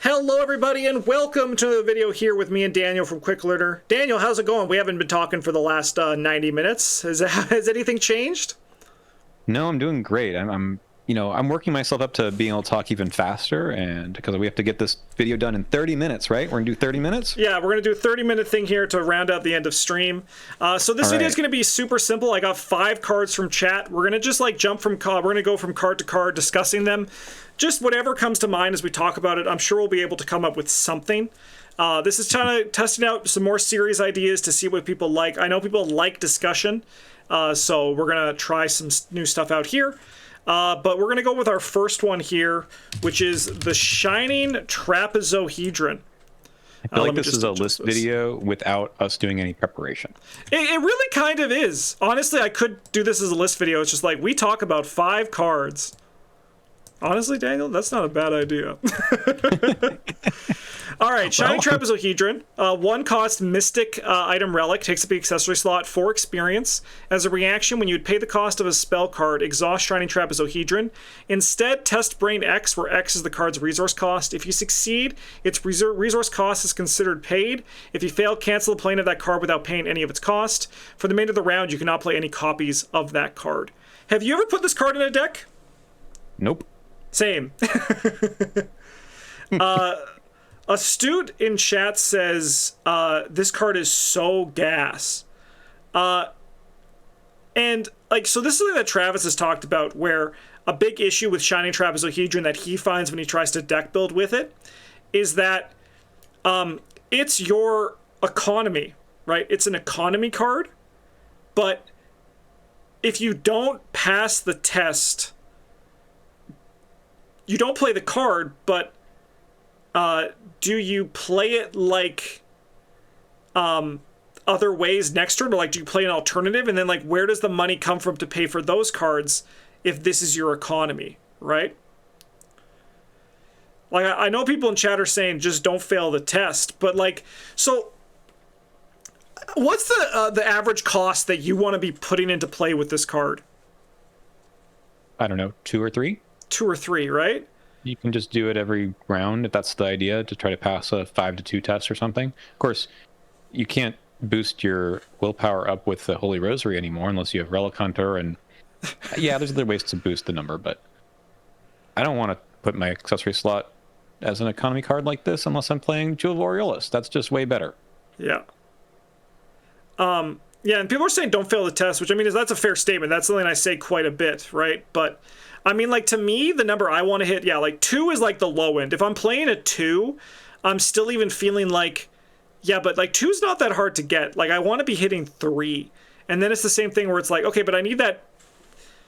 Hello everybody and welcome to the video here with me and Daniel from Quick Learner. Daniel, how's it going? We haven't been talking for the last 90 minutes. Has anything changed? No, I'm doing great. I'm working myself up to being able to talk even faster, and because we have to get this video done in 30 minutes, right? We're gonna do 30 minutes? Yeah, we're gonna do a 30-minute thing here to round out the end of stream. So this video is gonna be super simple. I got 5 cards from chat. We're gonna just like jump from we're gonna go from card to card discussing them. Just whatever comes to mind as we talk about it. I'm sure we'll be able to come up with something. This is kind of testing out some more series ideas to see what people like. I know people like discussion, so we're gonna try some new stuff out here. But we're gonna go with our first one here, which is the Shining Trapezohedron. I feel like this is a list video without us doing any preparation. It really kind of is. Honestly, I could do this as a list video. It's just like we talk about 5 cards. Honestly, Daniel, that's not a bad idea. All right, Shining Trapezohedron. 1 cost Mystic Item Relic, takes up the accessory slot for experience. As a reaction, when you would pay the cost of a spell card, exhaust Shining Trapezohedron. Instead, test Brain X, where X is the card's resource cost. If you succeed, its resource cost is considered paid. If you fail, cancel the playing of that card without paying any of its cost. For the remainder of the round, you cannot play any copies of that card. Have you ever put this card in a deck? Nope. Same. Astute in chat says, this card is so gas. And, like, so this is something that Travis has talked about, where a big issue with Shining Trapezohedron that he finds when he tries to deck build with it is that it's your economy, right? It's an economy card, but if you don't pass the test, you don't play the card, but do you play it like other ways next turn, or like do you play an alternative, and then like where does the money come from to pay for those cards if this is your economy, right? Like I know people in chat are saying just don't fail the test, but like, so what's the average cost that you want to be putting into play with this card? I don't know, 2 or 3? 2 or 3, right? You can just do it every round if that's the idea, to try to pass a 5-2 test or something. Of course, you can't boost your willpower up with the Holy Rosary anymore unless you have Relic Hunter, and yeah, there's other ways to boost the number, but I don't want to put my accessory slot as an economy card like this unless I'm playing Jewel of Aureolus. That's just way better. Yeah. Yeah, and people are saying don't fail the test, which I mean, that's a fair statement. That's something I say quite a bit, right? But I mean, like, to me, the number I want to hit, yeah, like 2 is like the low end. If I'm playing a 2, I'm still even feeling like, yeah, but like 2 is not that hard to get. Like, I want to be hitting 3. And then it's the same thing where it's like, okay, but I need that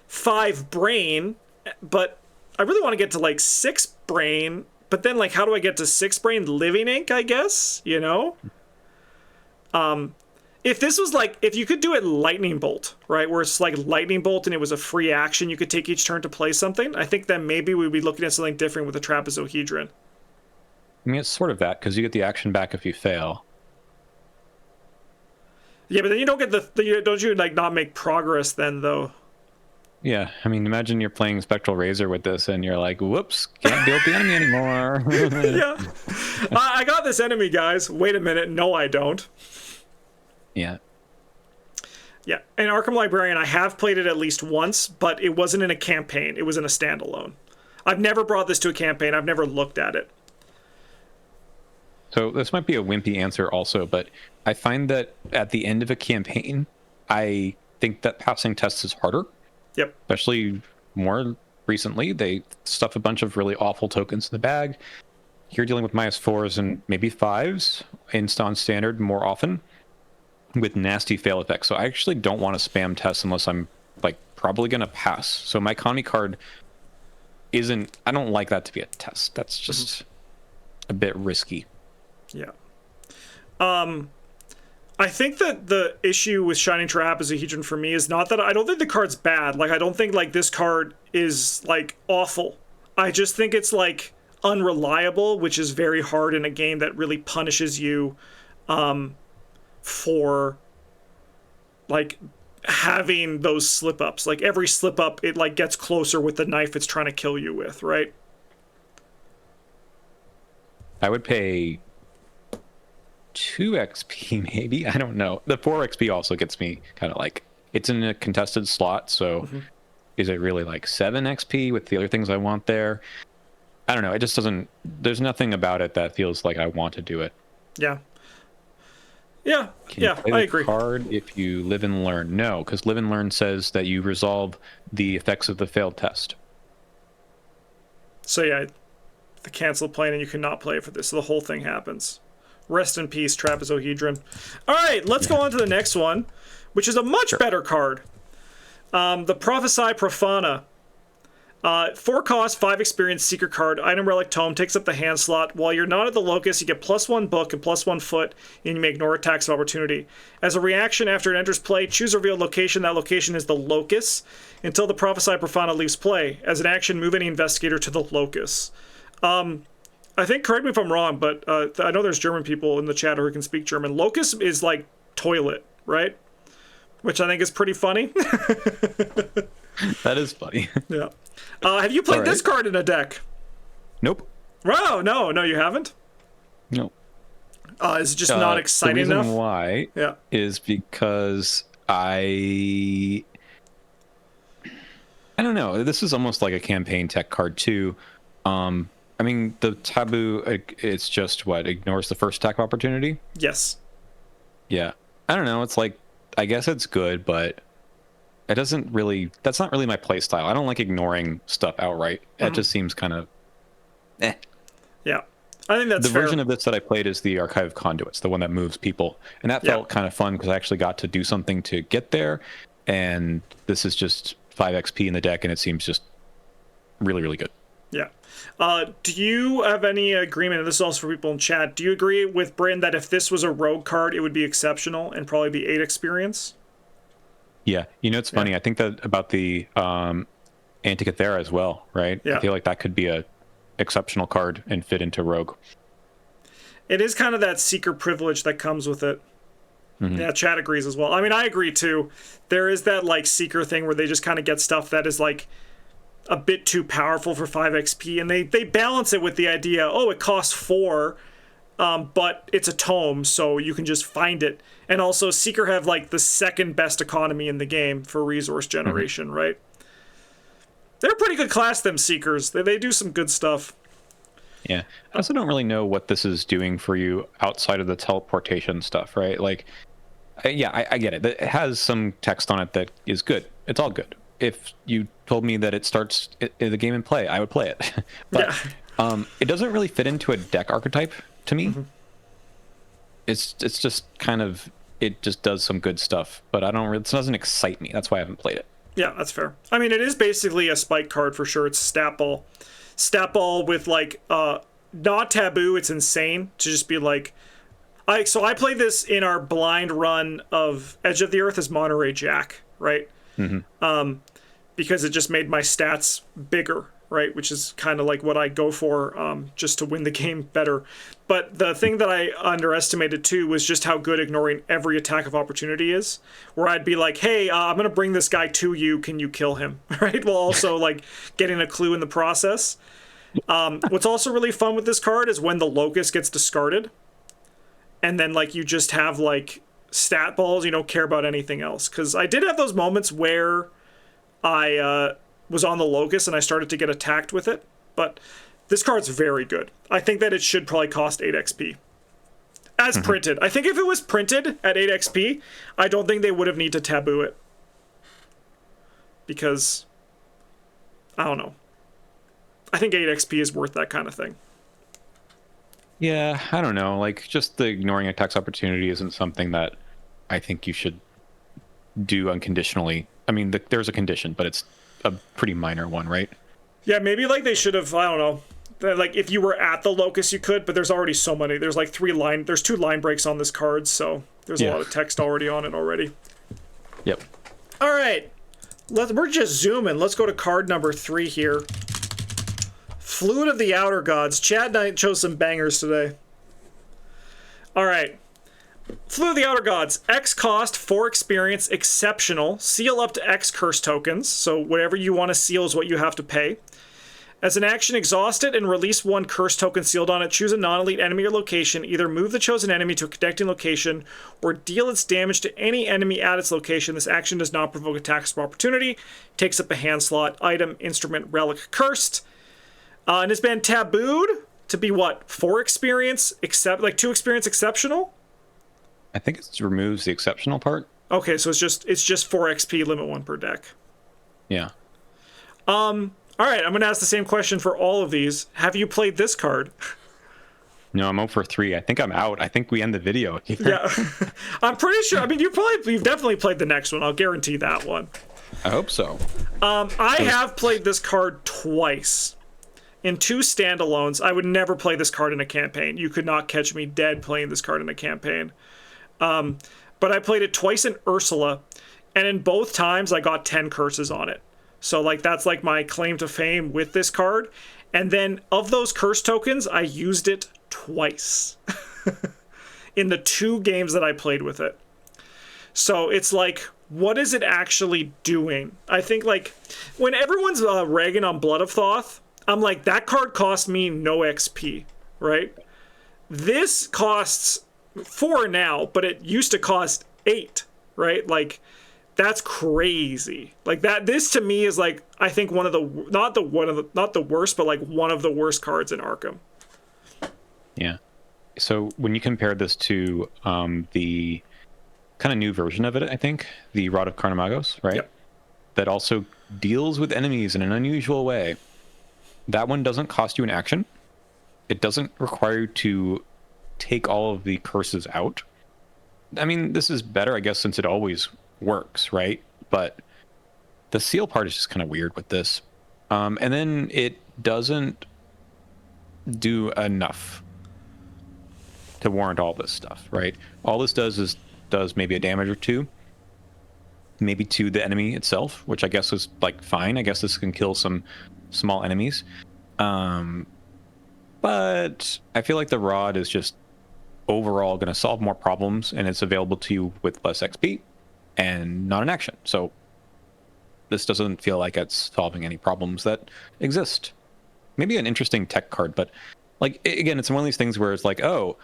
5 brain, but I really want to get to like 6 brain. But then, like, how do I get to 6 brain? Living Ink, I guess, you know? If this was like, if you could do it Lightning Bolt, right, where it's like Lightning Bolt and it was a free action, you could take each turn to play something, I think then maybe we'd be looking at something different with the Trapezohedron. I mean, it's sort of that, because you get the action back if you fail. Yeah, but then you don't get don't you, like, not make progress then, though? Yeah, I mean, imagine you're playing Spectral Razor with this, and you're like, whoops, can't deal with the enemy anymore. Yeah. I got this enemy, guys. Wait a minute. No, I don't. Yeah. Yeah, and Arkham Librarian, I have played it at least once, but it wasn't in a campaign. It was in a standalone. I've never brought this to a campaign. I've never looked at it. So this might be a wimpy answer also, but I find that at the end of a campaign, I think that passing tests is harder. Yep. Especially more recently. They stuff a bunch of really awful tokens in the bag. You're dealing with -4s and maybe 5s on standard more often, with nasty fail effects. So I actually don't want to spam tests unless I'm like probably gonna pass. So my economy card isn't, I don't like that to be a test. That's just a bit risky. Yeah. I think that the issue with Shining Trapezohedron for me is not that I don't think the card's bad. Like, I don't think like this card is like awful. I just think it's like unreliable, which is very hard in a game that really punishes you for like having those slip ups. Like every slip up, it like gets closer with the knife it's trying to kill you with, right? I would pay 2 XP maybe. I don't know. The 4 XP also gets me kind of like, it's in a contested slot, so is it really like 7 XP with the other things I want there? I don't know. It just doesn't. There's nothing about it that feels like I want to do it. Yeah. Yeah. Can you play I the agree. card if you live and learn? No, because live and learn says that you resolve the effects of the failed test. So yeah, the cancel plan and you cannot play for this. So the whole thing happens. Rest in peace, Trapezohedron. All right, let's go on to the next one, which is a much better card. The prophesied Profana. 4 cost, 5 experience, secret card, item relic tome, takes up the hand slot. While you're not at the locus, you get +1 book and +1 foot, and you may ignore attacks of opportunity. As a reaction, after it enters play, choose a revealed location. That location is the locus until the prophesied Profana leaves play. As an action, move any investigator to the locus. I think, correct me if I'm wrong, but I know there's German people in the chat who can speak German. Locus is like toilet, right? Which I think is pretty funny. That is funny. Yeah. Have you played this card in a deck? Nope. Wow, no, you haven't? No. Is it just not exciting enough? The reason why is because I don't know. This is almost like a campaign tech card too. I mean, the taboo, it's just what, ignores the first attack of opportunity? Yes. Yeah. I don't know. It's like, I guess it's good, but it doesn't really, that's not really my play style. I don't like ignoring stuff outright. That just seems kind of Yeah. I think that's the fair. version of this that I played is the Archive of Conduits, the one that moves people. And that felt kind of fun because I actually got to do something to get there. And this is just 5 XP in the deck, and it seems just really, really good. Yeah. Do you have any agreement, and this is also for people in chat, do you agree with Bryn that if this was a rogue card, it would be exceptional and probably be 8 experience? Yeah. You know, it's funny. I think that about the Antikythera as well, right? Yeah. I feel like that could be a exceptional card and fit into rogue. It is kind of that seeker privilege that comes with it. Yeah, chat agrees as well. I mean, I agree too. There is that like seeker thing where they just kind of get stuff that is like a bit too powerful for 5 XP, and they balance it with the idea, oh, it costs 4, but it's a tome, so you can just find it. And also, Seeker have like the second best economy in the game for resource generation, right? They're a pretty good class, them Seekers. They do some good stuff. Yeah. I also don't really know what this is doing for you outside of the teleportation stuff, right? Like, I get it. It has some text on it that is good. It's all good. If you told me that it starts in the game in play, I would play it. But it doesn't really fit into a deck archetype to me. It's just kind of, it just does some good stuff, but it doesn't excite me. That's why I haven't played it. Yeah, that's fair. I mean, it is basically a spike card for sure. It's stat ball. Stat ball with like not taboo. It's insane to just be like, so I play this in our blind run of Edge of the Earth as Monterey Jack, right? Because it just made my stats bigger, right? Which is kind of like what I go for just to win the game better. But the thing that I underestimated too was just how good ignoring every attack of opportunity is, where I'd be like, hey, I'm going to bring this guy to you. Can you kill him? Right? While also like getting a clue in the process. What's also really fun with this card is when the locus gets discarded. And then like you just have like stat balls, you don't care about anything else. Because I did have those moments where I was on the locus and I started to get attacked with it. But this card's very good. I think that it should probably cost 8 XP. As printed. I think if it was printed at 8 XP, I don't think they would have need to taboo it. Because, I don't know. I think 8 XP is worth that kind of thing. Yeah, I don't know. Like, just the ignoring attacks opportunity isn't something that I think you should do unconditionally. I mean, there's a condition, but it's a pretty minor one, right? Yeah, maybe like they should have, I don't know. Like if you were at the locus you could, but there's already so many. There's like 2 line breaks on this card, so there's a lot of text already on it already. Yep. All right. We're just zooming. Let's go to card number 3 here. Flute of the Outer Gods. Chad Knight chose some bangers today. All right. Flute of the Outer Gods. X cost, 4 experience, exceptional. Seal up to X curse tokens. So whatever you want to seal is what you have to pay. As an action, exhaust it and release one curse token sealed on it. Choose a non-elite enemy or location. Either move the chosen enemy to a connecting location or deal its damage to any enemy at its location. This action does not provoke attacks of opportunity. Takes up a hand slot. Item, instrument, relic, cursed. And it's been tabooed to be what? 4 experience, except like 2 experience exceptional? I think it removes the exceptional part. Okay, so it's just 4 XP, limit 1 per deck. Yeah. All right, I'm going to ask the same question for all of these. Have you played this card? No, I'm 0 for 3. I think I'm out. I think we end the video here. Yeah. I'm pretty sure. I mean, you've definitely played the next one. I'll guarantee that one. I hope so. I have played this card twice. In 2 standalones. I would never play this card in a campaign. You could not catch me dead playing this card in a campaign. But I played it twice in Ursula, and in both times I got 10 curses on it. So like that's like my claim to fame with this card. And then of those curse tokens, I used it twice in the 2 games that I played with it. So it's like, what is it actually doing? I think like when everyone's ragging on Blood of Thoth, I'm like, that card cost me no XP, right? This costs 4 now, but it used to cost 8, right? Like, that's crazy. Like that. This to me is like, I think one of the not the worst, but like one of the worst cards in Arkham. Yeah. So when you compare this to the kind of new version of it, I think the Rod of Carnamagos, right? Yep. That also deals with enemies in an unusual way. That one doesn't cost you an action. It doesn't require you to take all of the curses out. I mean, this is better, I guess, since it always works, right? But the seal part is just kind of weird with this. And then it doesn't do enough to warrant all this stuff, right? All this does maybe a damage or 2, maybe to the enemy itself, which I guess is like fine. I guess this can kill some small enemies. But I feel like the rod is just overall going to solve more problems, and it's available to you with less XP and not an action. So this doesn't feel like it's solving any problems that exist. Maybe an interesting tech card, but like again, it's one of these things where it's like, oh,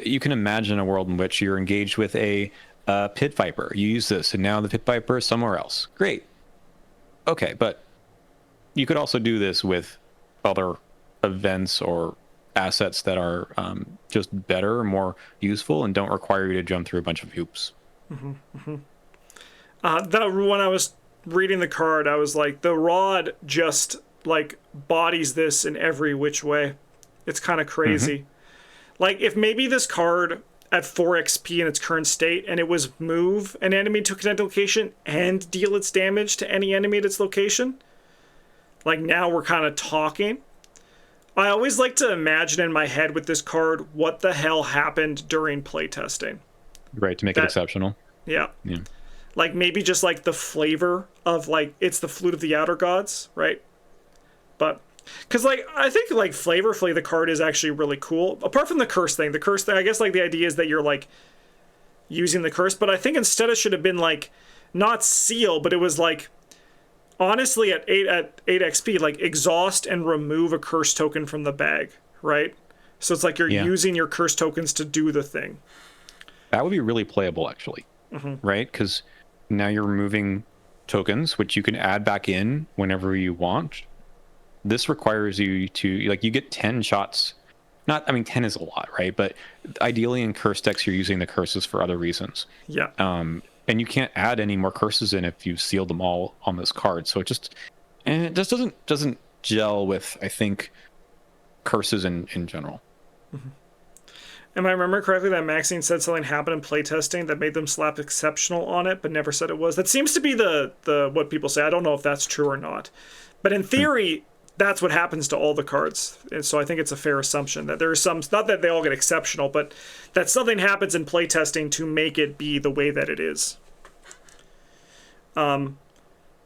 you can imagine a world in which you're engaged with a pit viper. You use this, and now the pit viper is somewhere else. Great. Okay, but you could also do this with other events or assets that are just better, more useful, and don't require you to jump through a bunch of hoops. Mm-hmm, mm-hmm. That when I was reading the card, I was like, the rod just like bodies this in every which way. It's kind of crazy. Mm-hmm. Like if maybe this card at 4 XP in its current state, and it was move an enemy to a connected location and deal its damage to any enemy at its location. Like now we're kind of talking. I always like to imagine in my head with this card what the hell happened during playtesting. Right, to make it exceptional. Yeah. Like maybe just like the flavor of like it's the Flute of the Outer Gods, right? But because like I think like flavorfully the card is actually really cool. Apart from the curse thing, I guess like the idea is that you're like using the curse, but I think instead it should have been like not seal, but it was like honestly at 8 XP, like exhaust and remove a curse token from the bag, right? So it's like you're using your curse tokens to do the thing. That would be really playable, actually, right? Because now you're removing tokens, which you can add back in whenever you want. This requires you to, like, you get 10 shots. 10 is a lot, right? But ideally in curse decks, you're using the curses for other reasons. Yeah. And you can't add any more curses in if you've sealed them all on this card. So it just doesn't gel with, I think, curses in general. Mm-hmm. Am I remember correctly that Maxine said something happened in playtesting that made them slap exceptional on it, but never said it was? That seems to be the what people say. I don't know if that's true or not. But in theory, that's what happens to all the cards. And so I think it's a fair assumption that there are some, not that they all get exceptional, but that something happens in playtesting to make it be the way that it is.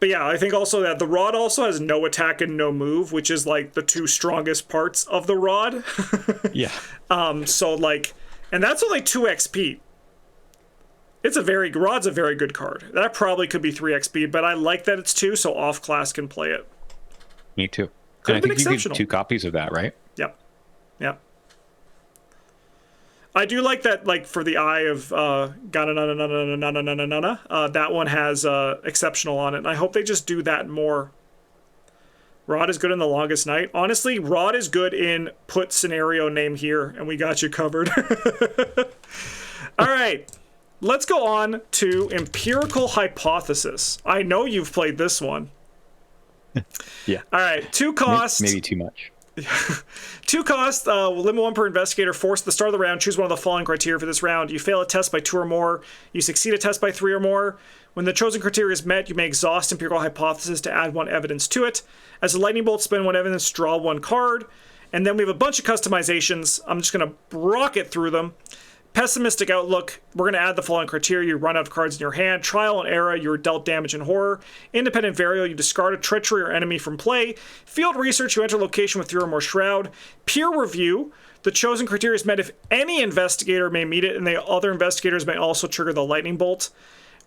But yeah, I think also that the rod also has no attack and no move, which is like the 2 strongest parts of the rod. Yeah. So like, and that's only 2 XP. Rod's a very good card. That probably could be 3 XP, but I like that it's 2, so off class can play it. Me too. Could And I have been think you exceptional. get 2 copies of that, right? Yep. Yep. I do like that, like, for the eye of that one has exceptional on it. And I hope they just do that more. Rod is good in the longest night. Honestly, Rod is good in put scenario name here, and we got you covered. All right. Let's go on to Empirical Hypothesis. I know you've played this one. Yeah. All right. 2 cost. Maybe too much. 2 cost, limit 1 per investigator. Force at the start of the round. Choose one of the following criteria for this round. You fail a test by 2 or more. You succeed a test by 3 or more. When the chosen criteria is met, you may exhaust Empirical Hypothesis to add 1 evidence to it. As a lightning bolt, spend 1 evidence, draw 1 card. And then we have a bunch of customizations. I'm just going to rocket through them. Pessimistic outlook, we're going to add the following criteria. You run out of cards in your hand. Trial and error, you're dealt damage and horror. Independent variable, you discard a treachery or enemy from play. Field research, you enter a location with 3 or more shroud. Peer review, the chosen criteria is met if any investigator may meet it, and the other investigators may also trigger the lightning bolt.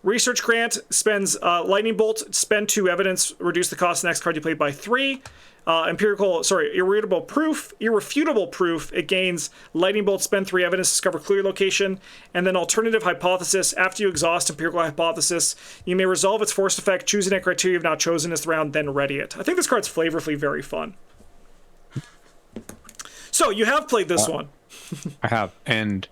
Research grant spends lightning bolt, spend 2 evidence, reduce the cost of the next card you played by 3. Irrefutable proof, it gains lightning bolt, spend 3 evidence, discover clear location. And then alternative hypothesis, after you exhaust Empirical Hypothesis, you may resolve its force effect, choosing a criteria you've now chosen this round, then ready it. I think this card's flavorfully very fun. So you have played this one. I have, and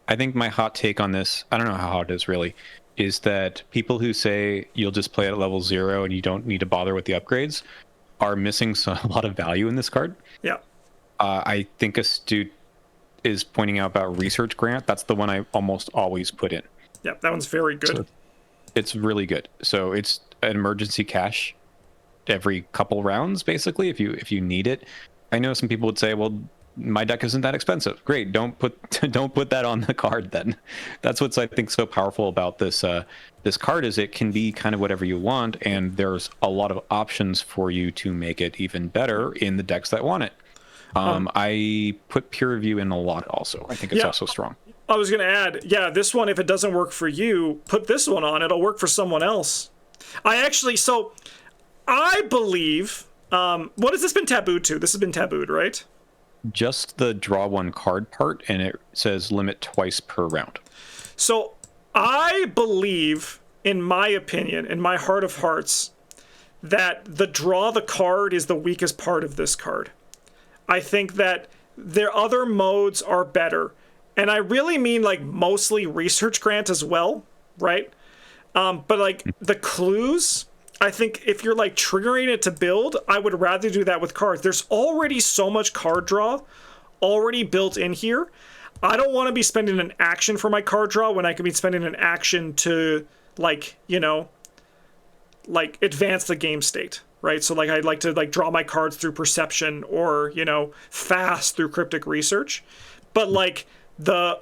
I think my hot take on this, I don't know how hot it is really, is that people who say you'll just play at level 0 and you don't need to bother with the upgrades are missing a lot of value in this card. Yeah. I think Astute is pointing out about Research Grant. That's the one I almost always put in. Yeah, that one's very good. So it's really good. So it's an emergency cash every couple rounds, basically, if you need it. I know some people would say, well, my deck isn't that expensive. Great, don't put that on the card then. That's what's, I think, so powerful about this this card, is it can be kind of whatever you want, and there's a lot of options for you to make it even better in the decks that want it. I put peer review in a lot also. I think it's also strong. I was going to add, this one, if it doesn't work for you, put this one on. It'll work for someone else. I believe, what has this been tabooed to? This has been tabooed, right? Just the draw 1 card part, and it says limit twice per round. So I believe, in my opinion, in my heart of hearts, that the draw the card is the weakest part of this card. I think that their other modes are better. And I really mean, like, mostly Research Grant as well, right? But, like, the clues, I think if you're, like, triggering it to build, I would rather do that with cards. There's already so much card draw already built in here. I don't want to be spending an action for my card draw when I can be spending an action to, like, like, advance the game state, right? So, like, I'd like to, like, draw my cards through perception or, fast through cryptic research. But, like, the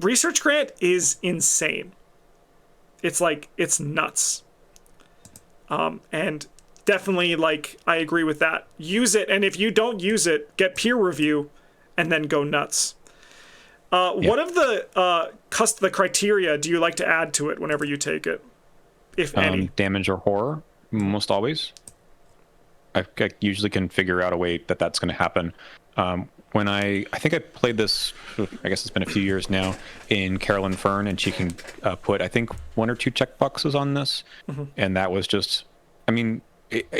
Research Grant is insane. It's, like, it's nuts. And definitely, like, I agree with that. Use it, and if you don't use it, get peer review, and then go nuts. What of the criteria do you like to add to it whenever you take it, if any? Damage or horror, most always. I usually can figure out a way that's going to happen. When I think I played this, I guess it's been a few years now, in Carolyn Fern, and she can put, I think, 1 or 2 checkboxes on this, and that was just, I mean,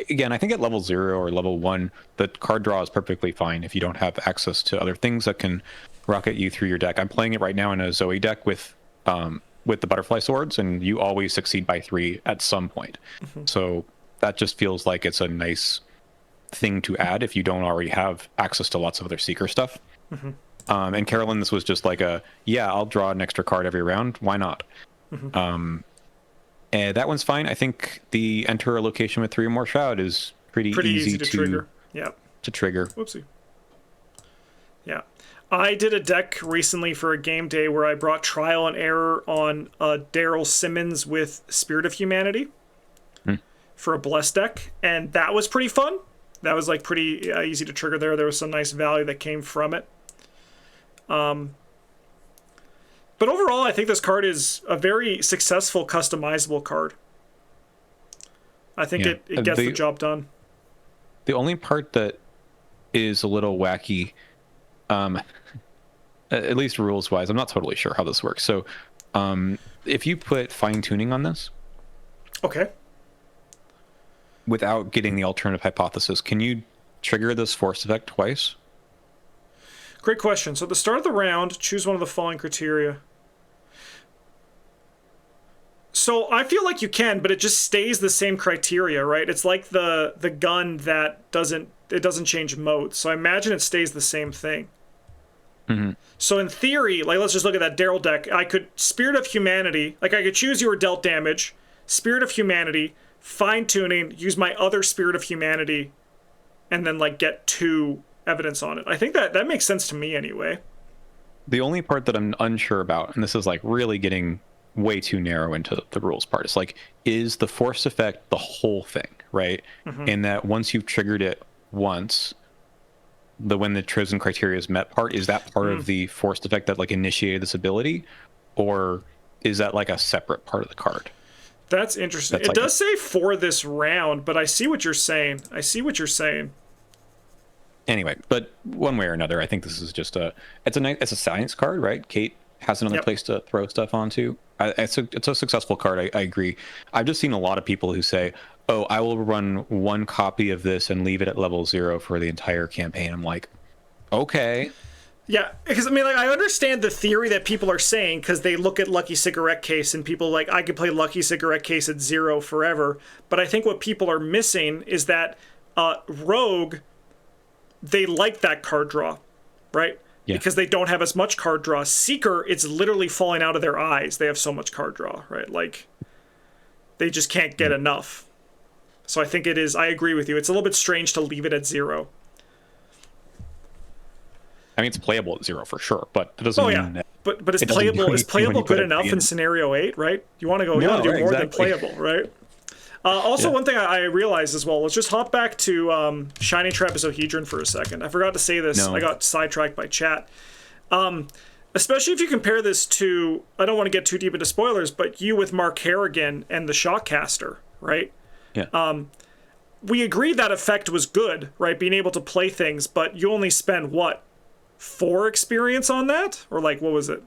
again, I think at level 0 or level 1, the card draw is perfectly fine if you don't have access to other things that can rocket you through your deck. I'm playing it right now in a Zoe deck with the butterfly swords, and you always succeed by 3 at some point. So that just feels like it's a nice thing to add if you don't already have access to lots of other seeker stuff. And Carolyn, this was just like I'll draw an extra card every round. Why not? And that one's fine. I think the enter a location with 3 or more shroud is pretty easy to trigger. To trigger. Whoopsie. Yeah. I did a deck recently for a game day where I brought Trial and Error on Daryl Simmons with Spirit of Humanity for a Bless deck, and that was pretty fun. That was, like, pretty easy to trigger there. There was some nice value that came from it. But overall, I think this card is a very successful customizable card. I think it gets the job done. The only part that is a little wacky. At least rules wise, I'm not totally sure how this works. So if you put fine tuning on this, Okay. without getting the alternative hypothesis, can you trigger this force effect twice? Great question. So at the start of the round, choose one of the following criteria. So I feel like you can, but it just stays the same criteria, right? It's like the gun that doesn't change mode. So I imagine it stays the same thing. Mm-hmm. So in theory, like let's just look at that Daryl deck. I could Spirit of Humanity, like I could choose you were dealt damage, Spirit of Humanity, fine tuning, use my other Spirit of Humanity, and then like get 2 evidence on it. I think that makes sense to me anyway. The only part that I'm unsure about, and this is like really getting way too narrow into the rules part, is like, is the force effect the whole thing, right? Mm-hmm. And that once you've triggered it once, when the chosen criteria is met part, is that part of the force effect that like initiated this ability, or is that like a separate part of the card? That's interesting. It like does say for this round, but I see what you're saying. Anyway, but one way or another, I think this is just it's a science card, right? Kate has another place to throw stuff onto. It's a successful card. I agree. I've just seen a lot of people who say, "Oh, I will run 1 copy of this and leave it at level 0 for the entire campaign." I'm like, okay. Yeah, because I mean, like, I understand the theory that people are saying because they look at Lucky Cigarette Case and people like, I could play Lucky Cigarette Case at 0 forever. But I think what people are missing is that Rogue, they like that card draw, right? Yeah. Because they don't have as much card draw. Seeker, it's literally falling out of their eyes. They have so much card draw, right? Like, they just can't get enough. So I think it is, I agree with you. It's a little bit strange to leave it at 0. I mean, it's playable at 0 for sure, but it doesn't mean that. But it's playable. Is playable good enough in scenario 8, right? You want to go, you want to do more than playable, right? Also, one thing I realized as well, let's just hop back to Shining Trapezohedron for a second. I forgot to say this. I got sidetracked by chat. Especially if you compare this to, I don't want to get too deep into spoilers, but you with Mark Harrigan and the Shockcaster, right? Yeah. We agreed that effect was good, right? Being able to play things, but you only spend, what, 4 experience on that? Or like, what was it?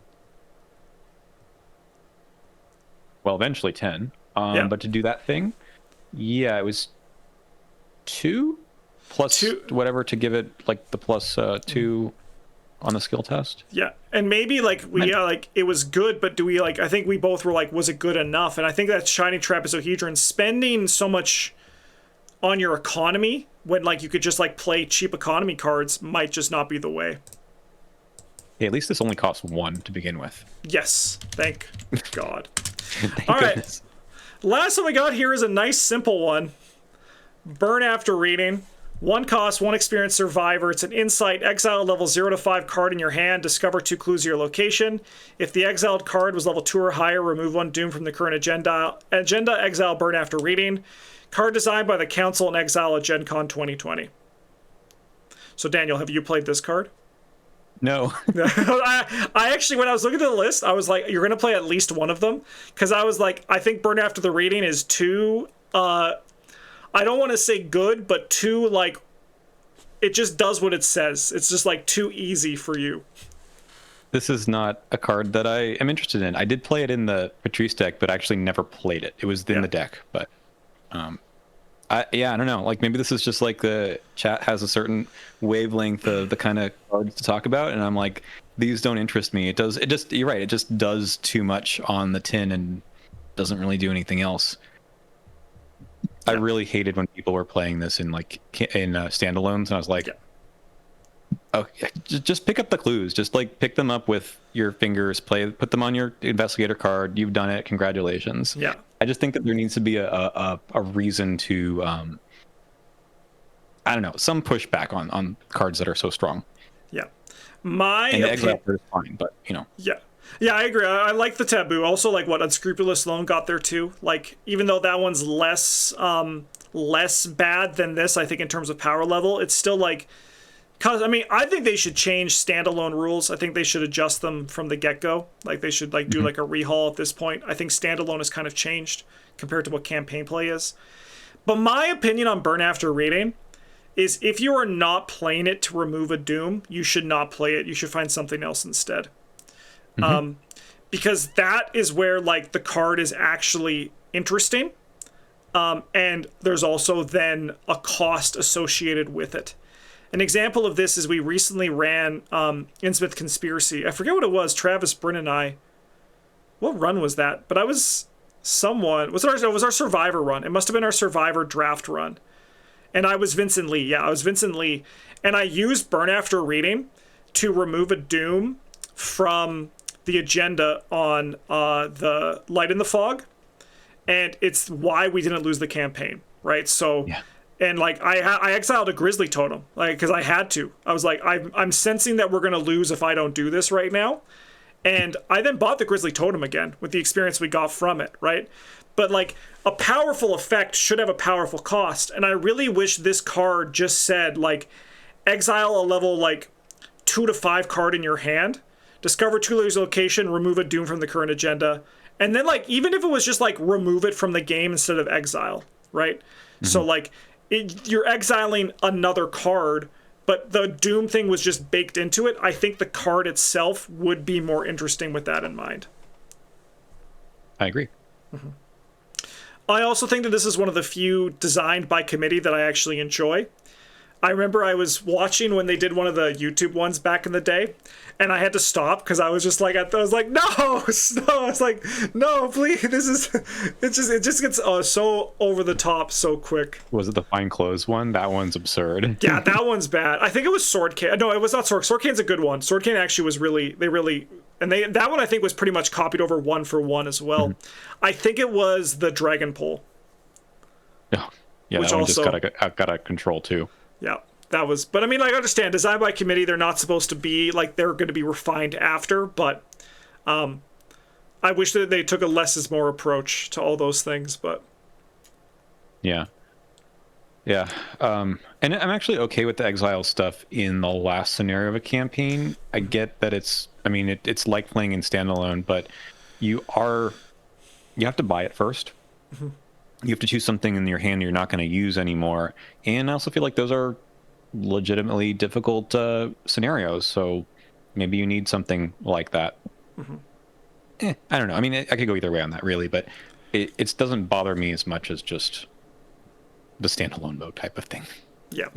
Well, eventually 10. But to do that thing, it was 2 plus 2, whatever, to give it like the plus 2 on the skill test. Yeah, and maybe like it was good, but do we like? I think we both were like, was it good enough? And I think that Shining Trapezohedron, spending so much on your economy when like you could just like play cheap economy cards might just not be the way. Yeah, at least this only costs 1 to begin with. Yes, thank God. Thank All goodness. right. Last one we got here is a nice simple one. Burn After Reading. 1 cost, 1 experience survivor. It's an insight, exile level 0 to 5 card in your hand. Discover 2 clues of your location. If the exiled card was level 2 or higher, remove 1 doom from the current agenda. Exile Burn After Reading. Card designed by the Council and Exile at Gen Con 2020. So Daniel, have you played this card? No. I actually, when I was looking at the list, I was like, you're going to play at least one of them. Because I was like, I think Burn After the Reading is too, I don't want to say good, but too, like, it just does what it says. It's just, like, too easy for you. This is not a card that I am interested in. I did play it in the Patrice deck, but actually never played it. It was in the deck, but I don't know. Like, maybe this is just like the chat has a certain wavelength of the kind of cards to talk about, and I'm like, these don't interest me. You're right. It just does too much on the tin and doesn't really do anything else. I really hated when people were playing this in standalones, and I was like, okay, just pick up the clues. Just like pick them up with your fingers. Put them on your investigator card. You've done it. Congratulations. Yeah. I just think that there needs to be a reason to, I don't know, some pushback on cards that are so strong. Yeah. And the exile card is fine, but you know. Yeah. Yeah, I agree. I like the taboo. Also, like what Unscrupulous Loan got there too. Like, even though that one's less bad than this, I think in terms of power level, it's still like, cause I mean, I think they should change standalone rules. I think they should adjust them from the get-go. Like they should do like a rehaul at this point. I think standalone has kind of changed compared to what campaign play is. But my opinion on Burn After Reading is if you are not playing it to remove a Doom, you should not play it. You should find something else instead. Because that is where like the card is actually interesting. And there's also then a cost associated with it. An example of this is we recently ran Innsmouth Conspiracy. I forget what it was. Travis, Bryn, and I. What run was that? But I was someone. Was it was our Survivor run? It must have been our Survivor draft run. And I was Vincent Lee. Yeah, I was Vincent Lee. And I used Burn After Reading to remove a Doom from the agenda on the Light in the Fog. And it's why we didn't lose the campaign, right? So, yeah. And like I exiled a Grizzly Totem, like because I had to. I was like, I'm sensing that we're gonna lose if I don't do this right now. And I then bought the Grizzly Totem again with the experience we got from it, right? But like a powerful effect should have a powerful cost. And I really wish this card just said like exile a level like 2 to 5 card in your hand, discover Tulo's location, remove a Doom from the current agenda. And then like even if it was just like remove it from the game instead of exile, right? So like you're exiling another card, but the Doom thing was just baked into it. I think the card itself would be more interesting with that in mind. I agree. I also think that this is one of the few designed by committee that I actually enjoy. I remember I was watching when they did one of the YouTube ones back in the day, and I had to stop because I was just like, I was like, no, I was like, no, please, it just gets so over the top so quick. Was it the Fine Clothes one? That one's absurd. Yeah, that one's bad. I think it was Sword Cane. No, it was not Sword. Sword Cane's a good one. Sword Cane actually was that one I think was pretty much copied over 1-for-1 as well. I think it was the Dragon Pole. Yeah, that one also just got out of control too. Yeah, that was, but I mean, like, I understand, designed by committee, they're not supposed to be, like, they're going to be refined after, but I wish that they took a less is more approach to all those things, but. Yeah. Yeah. And I'm actually okay with the exile stuff in the last scenario of a campaign. I get that it's like playing in standalone, but you have to buy it first. You have to choose something in your hand you're not going to use anymore. And I also feel like those are legitimately difficult scenarios. So maybe you need something like that. I don't know. I mean, I could go either way on that, really. But it doesn't bother me as much as just the standalone mode type of thing. Yeah.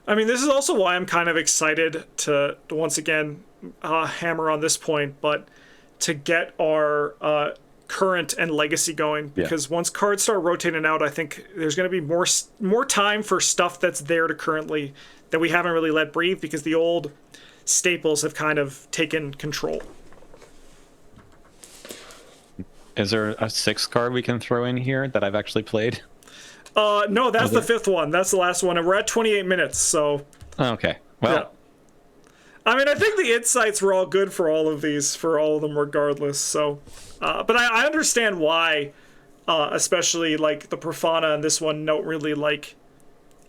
I mean, this is also why I'm kind of excited to once again hammer on this point, but to get our current and legacy going, because once cards start rotating out, I think there's going to be more time for stuff that's there to currently that we haven't really let breathe, because the old staples have kind of taken control. Is there a 6th card we can throw in here that I've actually played? No, that's the 5th one. That's the last one, and we're at 28 minutes, so. Okay, well. Yeah. I mean, I think the insights were all good for all of these, for all of them regardless, so. But I understand why, especially like the Profana and this one don't really like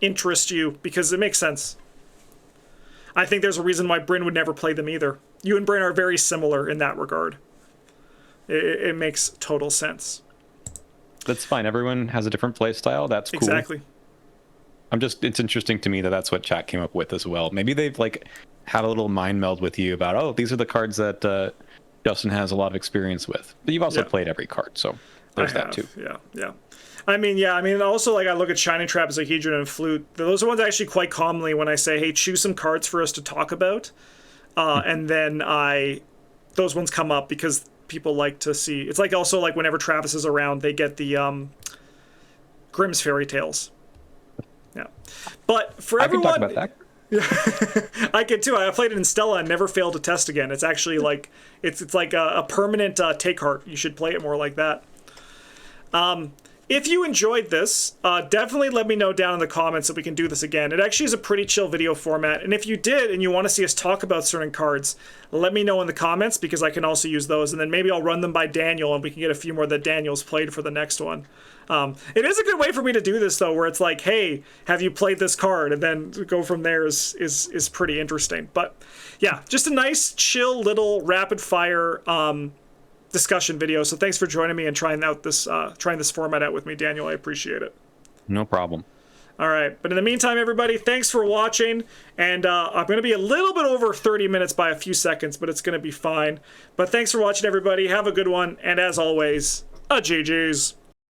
interest you, because it makes sense. I think there's a reason why Bryn would never play them either. You and Bryn are very similar in that regard. It makes total sense. That's fine. Everyone has a different play style. That's cool. Exactly. It's interesting to me that that's what chat came up with as well. Maybe they've like had a little mind meld with you about, oh, these are the cards that Justin has a lot of experience with. But you've also played every card, so there's that too. Yeah. I mean, also, like, I look at Shining Trapzoed and Flute. Those are ones actually quite commonly when I say, hey, choose some cards for us to talk about. And then those ones come up because people like to see. It's like also like whenever Travis is around, they get the Grimm's Fairy Tales. Yeah. But for everyone. I can talk about that. Yeah, I can too. I played it in Stella and never failed to test again. It's actually like it's like a permanent take heart. You should play it more like that. If you enjoyed this, definitely let me know down in the comments so we can do this again. It actually is a pretty chill video format, and if you did and you want to see us talk about certain cards, let me know in the comments, because I can also use those, and then maybe I'll run them by Daniel and we can get a few more that Daniel's played for the next one. It is a good way for me to do this, though, where it's like, hey, have you played this card? And then go from there is pretty interesting. But yeah, just a nice, chill, little rapid-fire discussion video. So thanks for joining me and trying this format out with me, Daniel. I appreciate it. No problem. All right, but in the meantime, everybody, thanks for watching, and I'm going to be a little bit over 30 minutes by a few seconds, but it's going to be fine. But thanks for watching, everybody. Have a good one, and as always, GG's.